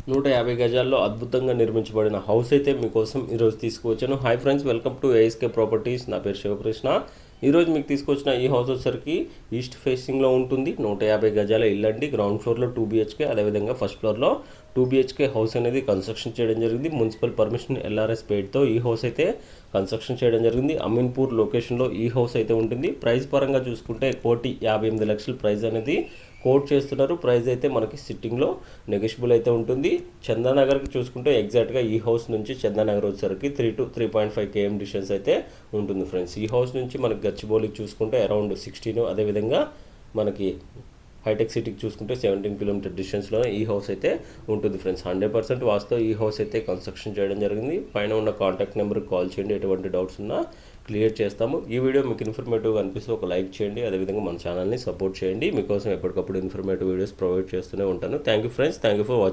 150 గజాల్లో అద్భుతంగా నిర్మించబడిన హౌస్ అయితే మీకోసం ఈరోజు తీసుకువచ్చాను. Hi friends, welcome to ASK properties. నా పేరు శివకృష్ణ. ఈరోజు మీకు తీసుకొచ్చిన ఈ హౌస్ వచ్చేసరికి ఈస్ట్ ఫేసింగ్లో ఉంటుంది. 150 గజాల ఇల్లు అండి. గ్రౌండ్ ఫ్లోర్లో 2 BHK, అదేవిధంగా ఫస్ట్ ఫ్లోర్లో 2 BHK హౌస్ అనేది కన్స్ట్రక్షన్ చేయడం జరిగింది. మున్సిపల్ పర్మిషన్ LRS పేడ్తో ఈ హౌస్ అయితే కన్స్ట్రక్షన్ చేయడం జరిగింది. అమీన్పూర్ లొకేషన్లో ఈ హౌస్ అయితే ఉంటుంది. ప్రైస్ పరంగా చూసుకుంటే 1,58,00,000 ప్రైస్ అనేది కోట్ చేస్తున్నారు. ప్రైస్ అయితే మనకి సిట్టింగ్లో నెగోషియబుల్ అయితే ఉంటుంది. చందానగర్కి చూసుకుంటే ఎగ్జాక్ట్గా ఈ హౌస్ నుంచి చందానగర్ వచ్చేసరికి 3 to 3.5 km డిస్టెన్స్ అయితే ఉంటుంది ఫ్రెండ్స్. ఈ హౌస్ నుంచి మనకి గచ్చిబౌలికి చూసుకుంటే అరౌండ్ 16, అదేవిధంగా మనకి హైటెక్ సిటీకి చూసుకుంటే 17 కిలోమీటర్ డిస్టెన్స్లోనే ఈ హౌస్ అయితే ఉంటుంది ఫ్రెండ్స్. 100% వాస్తవ ఈ హౌస్ అయితే కన్స్ట్రక్షన్ చేయడం జరిగింది. పైన ఉన్న కాంటాక్ట్ నెంబర్కి కాల్ చేయండి. ఎటువంటి డౌట్స్ ఉన్నా క్లియర్ చేస్తాము. ఈ వీడియో మీకు ఇన్ఫర్మేటివ్గా అనిపిస్తే ఒక లైక్ చేయండి. అదేవిధంగా మన ఛానల్ని సపోర్ట్ చేయండి. మీకోసం ఎప్పటికప్పుడు ఇన్ఫర్మేటివ్ వీడియోస్ ప్రొవైడ్ చేస్తూనే ఉంటాను. Thank you friends, thank you for watching.